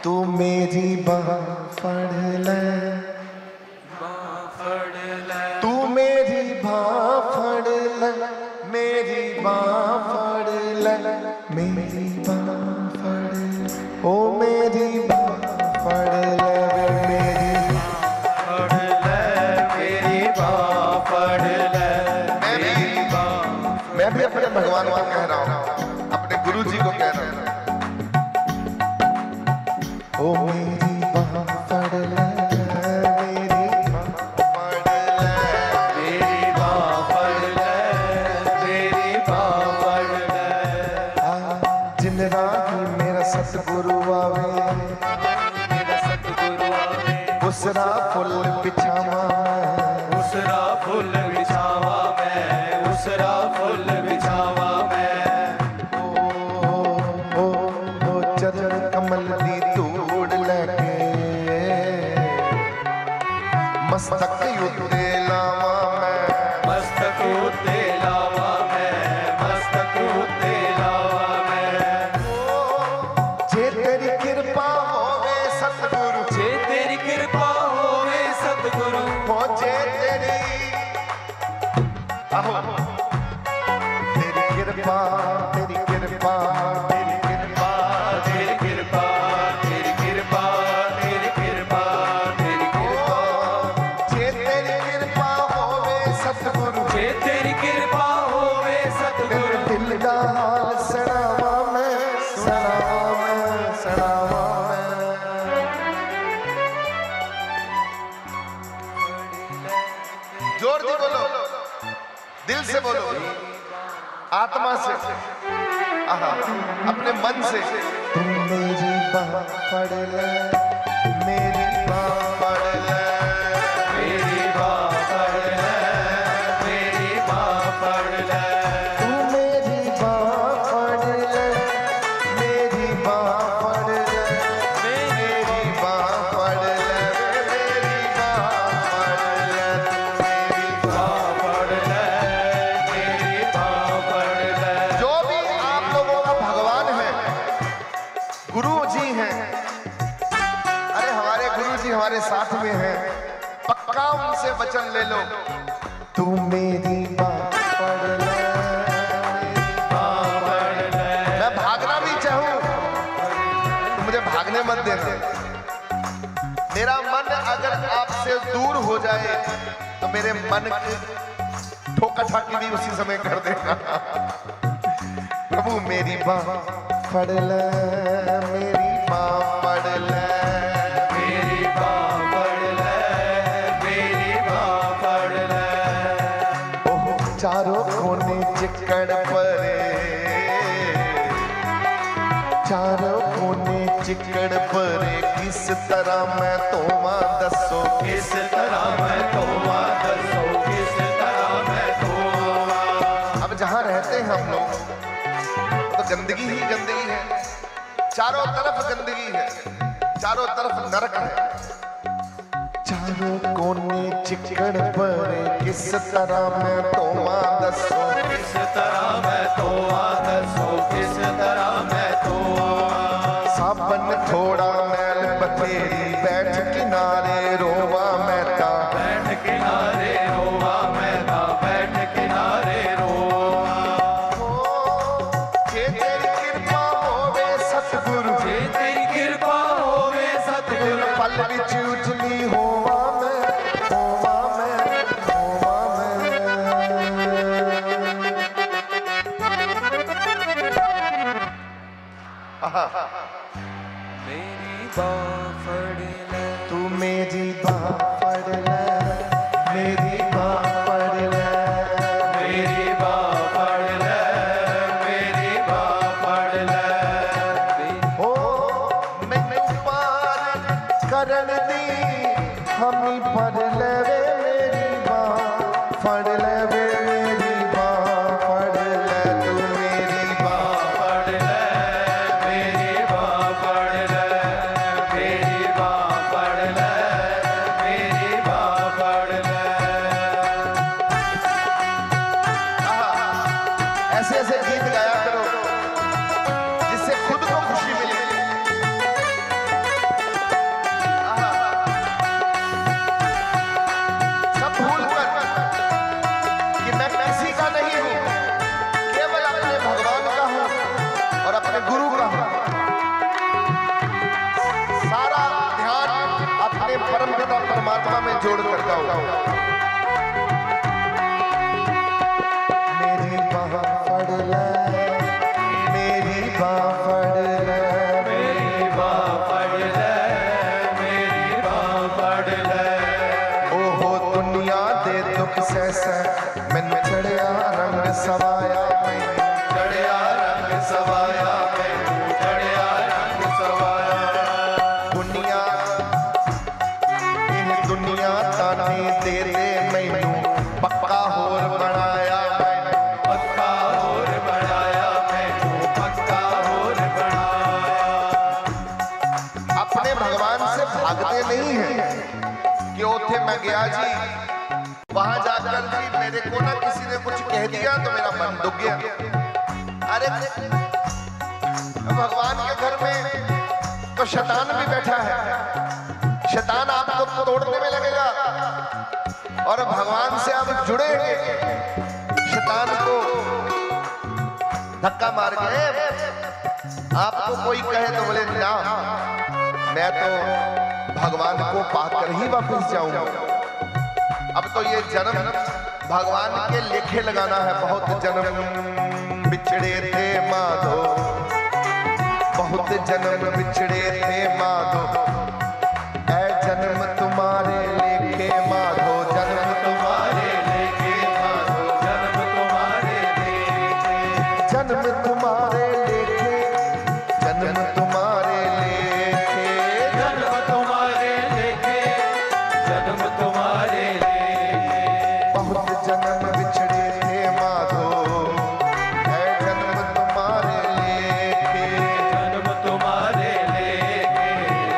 तू मेरी बाह फड़ ले, तू मेरी बाह फड़ ले, मेरी बाह फड़ ले, मेरी बाह फड़ ले, ओ मेरी बाह फड़ ले, मेरी बाह फड़ ले। मैं भी अपने भगवान को कह रहा हूँ, अपने गुरु जी को कह रहा हूँ, ओ मेरी बाह फड़ ले, मेरी बाह फड़ ले, मेरी बाह फड़ ले, मेरी बाह फड़ ले। जिन राही मेरा सतगुरु आवे, मेरा सतगुरु आवे, उसरा फुल बिछावा मैं, उसरा फुल बिछावा मैं, उसरा फुल बिछावा मैं। ओ चरण कमल दी धूड़ लगे, मस्तक उत्ते लावा मैं, मस्तक उत्ते लावा मैं, मस्तक उत्ते लावा मैं। जे तेरी कृपा होवे सतगुरु, जे तेरी कृपा होवे सतगुरु, हो जे तेरी आहो तेरी कृपा, तेरी कृपा, तेरी कृपा, तेरी कृपा, तेरी कृपा, तेरी कृपा, तेरी कृपा। जे तेरी कृपा होवे सतगुरु, जे तेरी कृपा होवे सतगुरु, दिल दा हाल सणावा मैं, सणावा मैं, सणावा मैं। जोर से बोलो, दिल से बोलो, आत्मा से, आहा, अपने मन से। तुम मेरी बाह फड़ ले, मेरी बाह फड़ ले, मेरी बाह फड़ ले, मेरी बाह फड़ ले। तू मेरी बाह फड़ ले, मेरी बाह फड़ ले, मेरी बाह फड़ ले, मेरी बाह फड़ ले, मेरी बाह फड़ ले, मेरी बाह फड़ ले। जो भी आप लोगों का भगवान है, गुरु जी हैं, अरे हमारे गुरु जी हमारे साथ में हैं, पक्का उनसे वचन ले लो। तू मेरी बाह फड़ ले, बाह फड़ ले। मैं भागना भी चाहूं तो मुझे भागने मत देना। मेरा मन अगर आपसे दूर हो जाए तो मेरे मन की ठोका ठाकी भी उसी समय कर देना। प्रभु मेरी बाह फड़ ले, मेरी बाह फड़ ले, मेरी बाह फड़ ले, मेरी बाह फड़ ले। ओह चारों कोने चिक्कड़ परे, चारों कोने चिक्कड़ परे, किस तरह मैं तोवा दसो, किस तरह मैं तोवा दसो, किस तरह मैं तोवा। अब जहां रहते हैं हम लोग तो गंदगी ही गंदगी है, चारों तरफ गंदगी है, चारों तरफ नरक है। चारों कोने चिक्कड़ परे, किस तरह मैं तोवा दसो, किस तरह मैं तोवा दसो, किस तरह मैं तोवा। साबन थोड़ा मैल बथेरी, बैठ किनारे रोवा मैता, बैठ किनारे रोवा मैता, बैठ किनारे रोवा। जे तेरी कृपा होवे सतगुरु, जे तेरी कृपा होवे सतगुरु, पल विच उजली होवा मैं, होवा मैं, होवा मैं। आहा मेरी बाह फड़ ले, तू मेरी बाह फड़ ले, मेरी बाह फड़ ले, मेरी बाह फड़ ले, मेरी बाह फड़ ले। ओ मैनू पार करन दी हमी फड़ ले वे, मेरी बाह फड़ ले वे, मेरी बाह फड़ ले। तू मेरी बाह फड़ ले, मेरी बाह फड़ ले, मेरी बाह फड़ ले, मेरी बाह फड़ ले। ऐसे ऐसे गीत गाया करो जिससे खुद को खुशी मिले। परमात्मा में जोड़ कर गाओ। मेरी बाह फड़ ले, मेरी बाह फड़ ले, मेरी बाह फड़ ले, मेरी बाह फड़ ले। ओहो दुनिया दे दुख सहसा मैनू चढ़िया रंग सवाया, चढ़िया रंग सवाया, चढ़िया रंग सवाया। दुनिया इन दुनिया ताने दे दे मैनू पक्का होर बनाया, पक्का होर बनाया, मैनू पक्का होर बनाया। अपने भगवान से भागते नहीं हैं कि उथे मैं गया जी, वहां जाकर जी मेरे को ना किसी ने कुछ कह दिया तो मेरा मन दुख गया। अरे भगवान के घर में तो शैतान भी बैठा है, शैतान आपको तोड़ने में लगेगा और भगवान से आप जुड़े शैतान को धक्का मार के आपको कोई कहे तो बोले ना, मैं तो भगवान को पाकर ही वापस जाऊंगा। अब तो ये जन्म भगवान के लेखे लगाना है। बहुत जन्म बिछड़े थे माधो, बहुत जन्म बिछड़े थे माधो, ऐ जन्म तुम्हारे लेखे माधो, जन्म तुम्हारे लेखे माधो, जन्म तुम्हारे लेखे, जन्म तुम्हारे लेखे, जन्म तुम्हारे लेखे, जन्म तुम्हारे लेखे, जन्म तुम्हारे लेखे। बहुत जन्म बिछड़े थे माधो, ऐ जन्म तुम्हारे लेखे, जन्म तुम्हारे लेखे,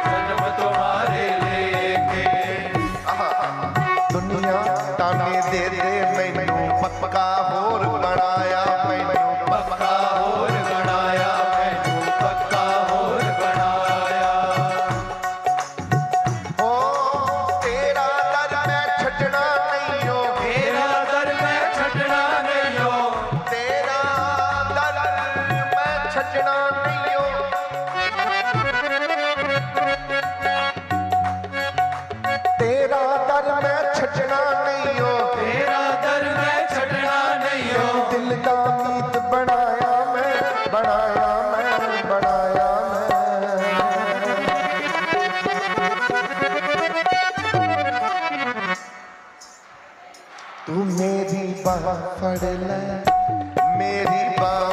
जन्म तुम्हारे लेखे। दुनिया ताने दे दे मैनू पक्का होर बनाया, मैनू पक्का होर बनाया, मैनू पक्का होर बनाया। ओ तेरा दर मैं छटना नहीं हो, तेरा दर मैं छटना नहीं हो, तेरा दर मैं छटना नहीं हो, तेरा दर मैं छटना नहीं हो, तेरा दर मैं छटना नहीं हो। दिल का मीत बनाया मैं, बनाया मैं, बनाया मैं। तू मेरी बाह फड़ ले, मेरी बाह